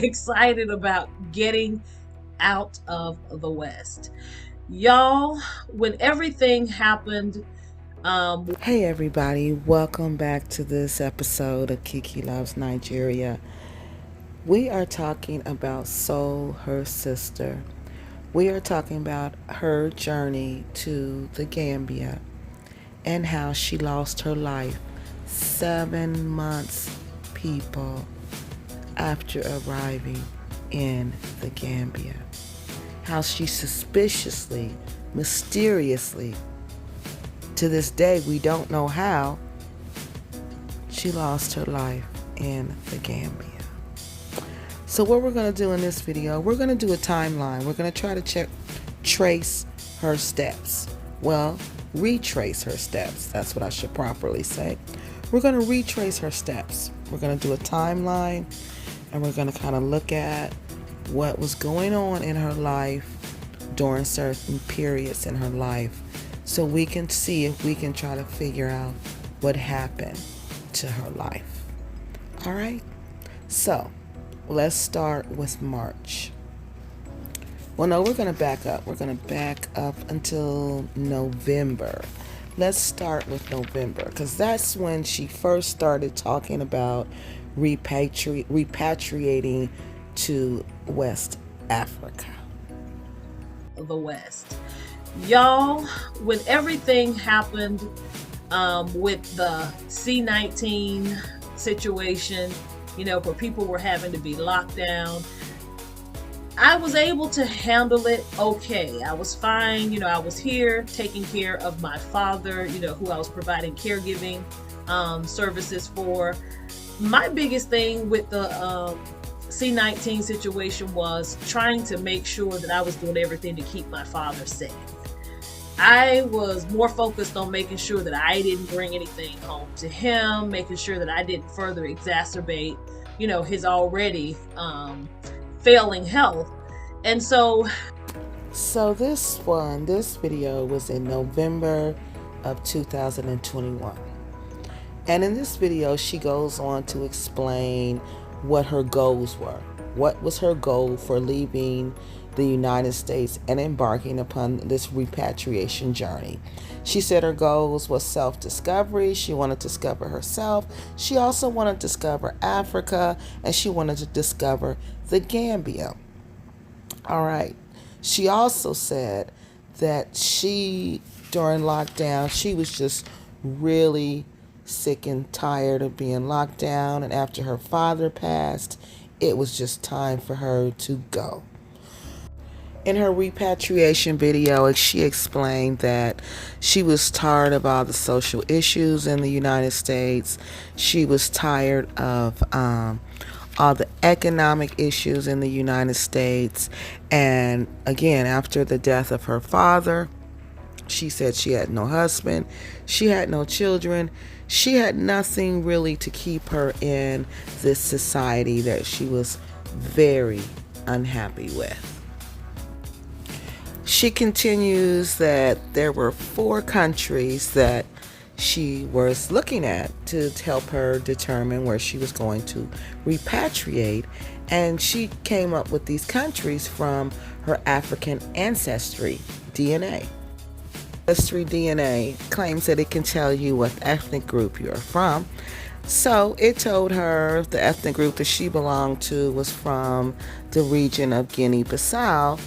excited about getting out of the West. Y'all, when everything happened, Hey everybody, welcome back to this episode of Kiki Loves Nigeria. We are talking about Soul, her sister. We are talking about her journey to the Gambia and how she lost her life 7 months, people, after arriving in the Gambia. How she suspiciously, mysteriously, to this day, we don't know how, she lost her life in the Gambia. So what we're going to do in this video, we're going to do a timeline. We're going to try to trace her steps. Well, retrace her steps. That's what I should properly say. We're going to retrace her steps. We're going to do a timeline, and we're going to kind of look at what was going on in her life during certain periods in her life, so we can see if we can try to figure out what happened to her life. All right? So, let's start with March. Well, no, we're going to back up. We're going to back up until November. Let's start with November, because that's when she first started talking about repatriating to West Africa. the West. Y'all, when everything happened with the C-19 situation, where people were having to be locked down, I was able to handle it okay. I was fine. I was here taking care of my father, who I was providing caregiving services for. My biggest thing with the C-19 situation was trying to make sure that I was doing everything to keep my father safe. I was more focused on making sure that I didn't bring anything home to him, making sure that I didn't further exacerbate, his already failing health. And so this video was in November of 2021. And in this video, she goes on to explain what her goals were. What was her goal for leaving the United States and embarking upon this repatriation journey? She said her goals was self-discovery. She wanted to discover herself. She also wanted to discover Africa, and she wanted to discover the Gambia. All right. She also said that during lockdown, she was just really sick and tired of being locked down, and after her father passed, it was just time for her to go. In her repatriation video, she explained that she was tired of all the social issues in the United States. She was tired of all the economic issues in the United States. And again, after the death of her father, she said she had no husband, she had no children, she had nothing really to keep her in this society that she was very unhappy with. She continues that there were 4 countries that she was looking at to help her determine where she was going to repatriate, and she came up with these countries from her African ancestry DNA. Ancestry DNA claims that it can tell you what ethnic group you're from. So it told her the ethnic group that she belonged to was from the region of Guinea-Bissau.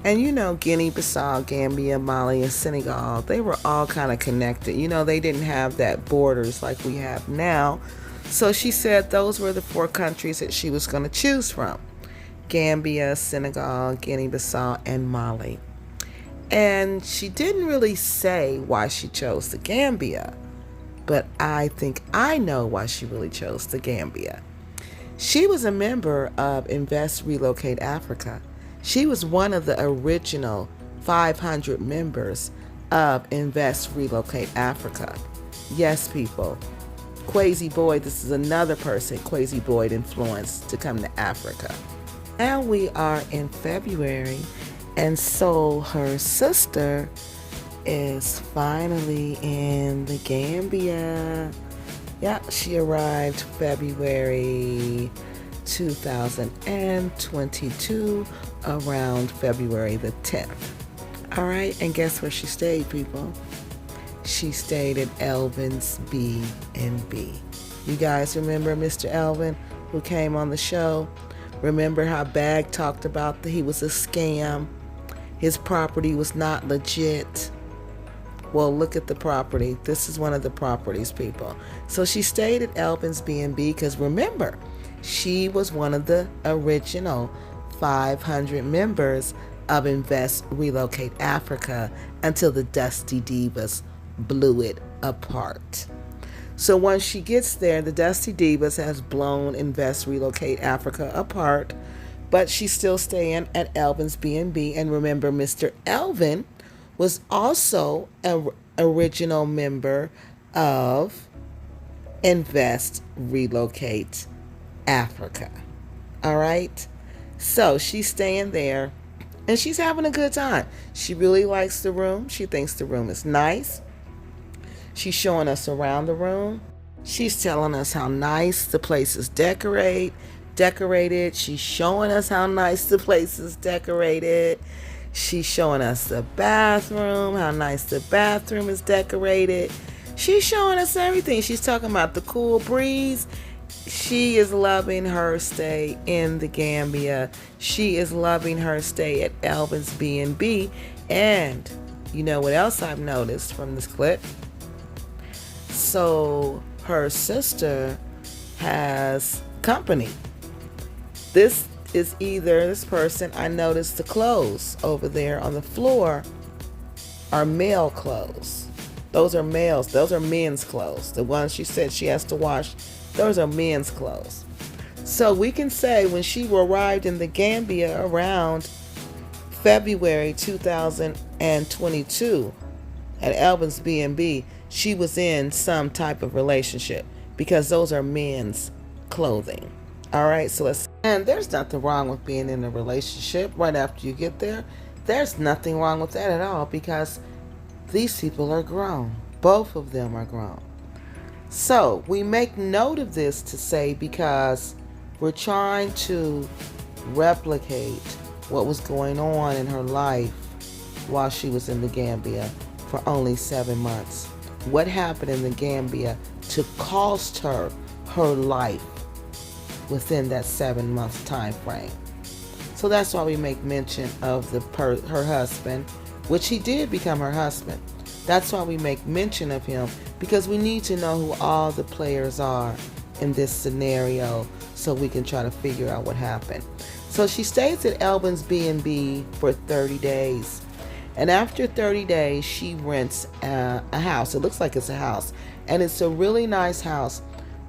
And Guinea-Bissau, Gambia, Mali, and Senegal, they were all kind of connected. They didn't have that borders like we have now. So she said those were the 4 countries that she was going to choose from: Gambia, Senegal, Guinea-Bissau, and Mali. And she didn't really say why she chose the Gambia, but I think I know why she really chose the Gambia. She was a member of Invest Relocate Africa. She was one of the original 500 members of Invest Relocate Africa. Yes, people. Quasi Boyd, this is another person Quasi Boyd influenced to come to Africa. Now we are in February, and so her sister is finally in the Gambia. Yeah, she arrived February 2022, around February the 10th. All right, and guess where she stayed, people? She stayed at Elvin's B&B. You guys remember Mr. Elvin who came on the show? Remember how Bag talked about that he was a scam? His property was not legit. Well, look at the property. This is one of the properties, people. So she stayed at Elvin's B&B because remember, she was one of the original 500 members of Invest Relocate Africa until the Dusty Divas blew it apart. So once she gets there, the Dusty Divas has blown Invest Relocate Africa apart, but she's still staying at Elvin's B&B. And remember, Mr. Elvin was also an original member of Invest Relocate Africa. All right? So she's staying there and she's having a good time. She really likes the room. She thinks the room is nice. She's showing us around the room. She's telling us how nice the place is decorated. She's showing us how nice the place is decorated. She's showing us the bathroom, how nice the bathroom is decorated. She's showing us everything. She's talking about the cool breeze. She is loving her stay in the Gambia. She is loving her stay at Elvin's B&B. And you know what else I've noticed from this clip? So her sister has company. This is either this person, I noticed the clothes over there on the floor are male clothes. Those are males. Those are men's clothes. The ones she said she has to wash, those are men's clothes. So we can say when she arrived in the Gambia around February 2022 at Elvin's B&B, she was in some type of relationship because those are men's clothing. All right, so and there's nothing wrong with being in a relationship right after you get there. There's nothing wrong with that at all because these people are grown. Both of them are grown. So we make note of this to say because we're trying to replicate what was going on in her life while she was in the Gambia for only 7 months. What happened in the Gambia to cost her her life within that 7 month time frame. So that's why we make mention of her husband, which he did become her husband. That's why we make mention of him because we need to know who all the players are in this scenario so we can try to figure out what happened. So she stays at Elvin's B&B for 30 days. And after 30 days, she rents a house. It looks like it's a house. And it's a really nice house.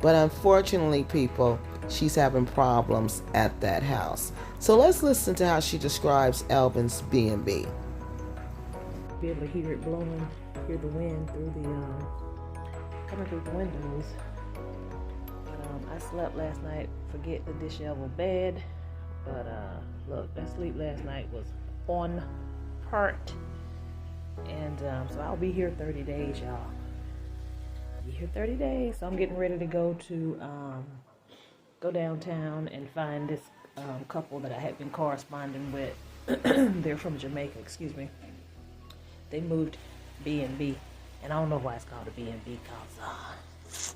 But unfortunately, people, she's having problems at that house. So let's listen to how she describes Elvin's B&B. Be able to hear it blowing, hear the wind through coming through the windows. But, I slept last night, forget the disheveled bed. But look, that sleep last night was on part. And so I'll be here 30 days, y'all. Be here 30 days. So I'm getting ready to go downtown and find this couple that I had been corresponding with. They're from Jamaica, excuse me. They moved B&B, and I don't know why it's called a B&B because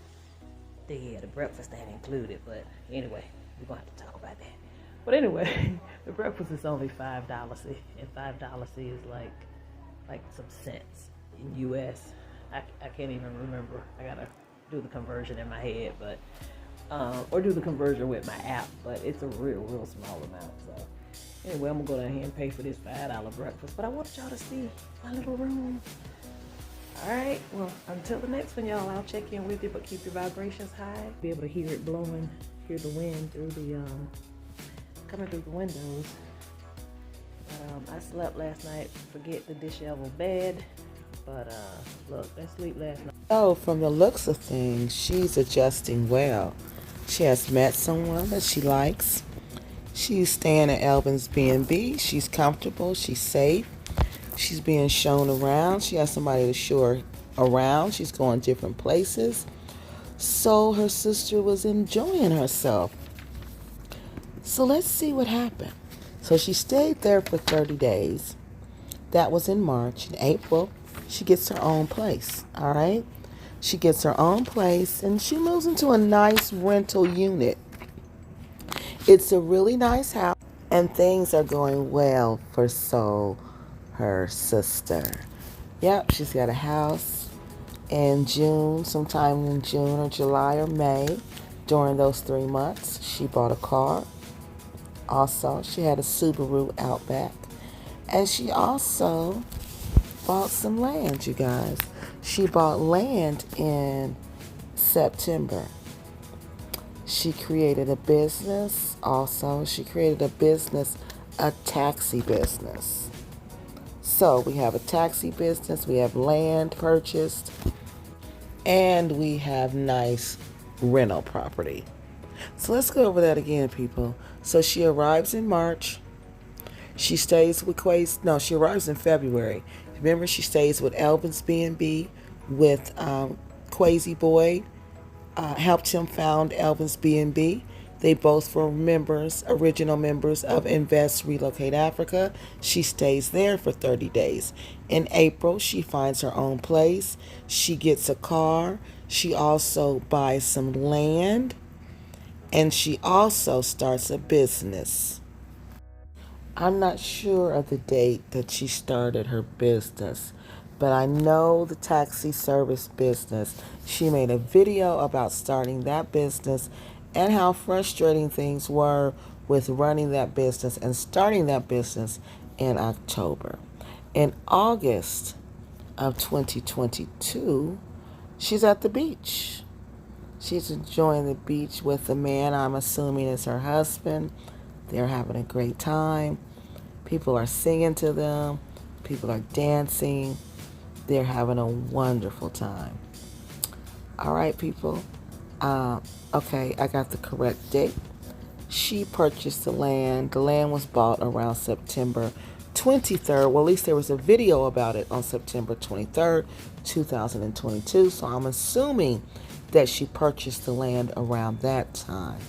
the breakfast ain't included. But anyway, we're gonna have to talk about that. But anyway, the breakfast is only $5, and $5 is like some cents in US. I can't even remember. I gotta do the conversion in my head, but or do the conversion with my app. But it's a real small amount. So anyway, I'm gonna go down here and pay for this $5 breakfast. But I want y'all to see my little room. All right. Well, until the next one, y'all. I'll check in with you, but keep your vibrations high. Be able to hear it blowing, hear the wind through coming through the windows. I slept last night, forget the disheveled bed. But look, that sleep last night. Oh, from the looks of things, she's adjusting well. She has met someone that she likes. She's staying at Elvin's B&B. She's comfortable. She's safe. She's being shown around. She has somebody to show her around. She's going different places. So her sister was enjoying herself. So let's see what happened. So she stayed there for 30 days. That was in March. In April, she gets her own place. All right. She gets her own place and she moves into a nice rental unit. It's a really nice house and things are going well for Soul, her sister. Yep, she's got a house in June, sometime in June or July or May. During those 3 months, she bought a car. Also, she had a Subaru Outback. And she also bought some land, you guys. She bought land in September. She created a business also. She created a business, a taxi business. So we have a taxi business, we have land purchased, and we have nice rental property. So let's go over that again, people. So she arrives in March. She stays with Quays. No, she arrives in February. Remember, she stays with Elvin's B&B with Quasi Boyd. Helped him found Elvin's B&B. They both were members, original members of Invest Relocate Africa. She stays there for 30 days. In April, she finds her own place. She gets a car. She also buys some land. And she also starts a business. I'm not sure of the date that she started her business, but I know the taxi service business. She made a video about starting that business and how frustrating things were with running that business and starting that business in October. In August of 2022, she's at the beach. She's enjoying the beach with the man I'm assuming is her husband. They're having a great time. People are singing to them. People are dancing. They're having a wonderful time. All right, people. Okay, I got the correct date. She purchased the land. The land was bought around September 23rd. Well, at least there was a video about it on September 23rd, 2022. So I'm assuming that she purchased the land around that time.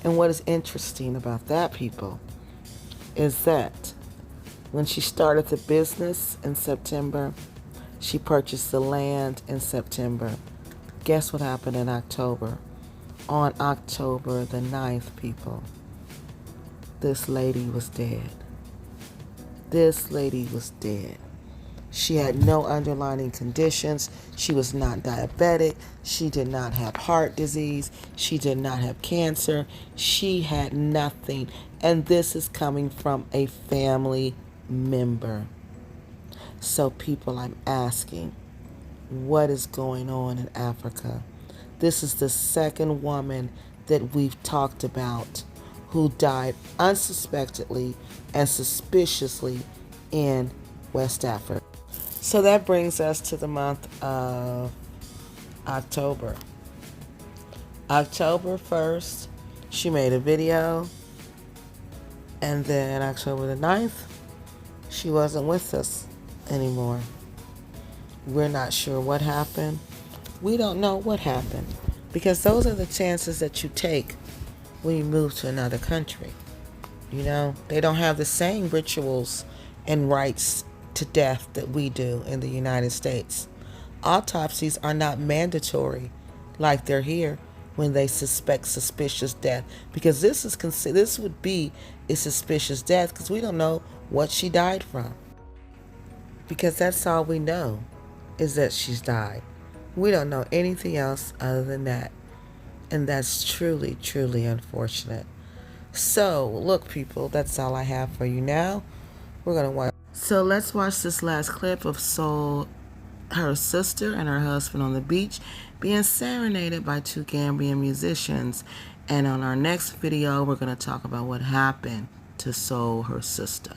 And what is interesting about that, people, is that when she started the business in September, she purchased the land in September. Guess what happened in October? On October the 9th, people, this lady was dead. This lady was dead. She had no underlying conditions. She was not diabetic. She did not have heart disease. She did not have cancer. She had nothing. And this is coming from a family member. So people, I'm asking, what is going on in Africa? This is the second woman that we've talked about who died unsuspectedly and suspiciously in West Africa. So that brings us to the month of October. October 1st, she made a video. And then October the 9th, she wasn't with us anymore. We're not sure what happened. We don't know what happened. Because those are the chances that you take when you move to another country. You know, they don't have the same rituals and rites to death that we do in the United States. Autopsies are not mandatory like they're here when they suspect suspicious death, because this would be a suspicious death because we don't know what she died from, because that's all we know is that she's died. We don't know anything else other than that, and that's truly, truly unfortunate. So look, people, that's all I have for you now. We're gonna watch. So let's watch this last clip of Soul, her sister, and her husband on the beach being serenaded by two Gambian musicians. And on our next video, we're going to talk about what happened to Soul, her sister.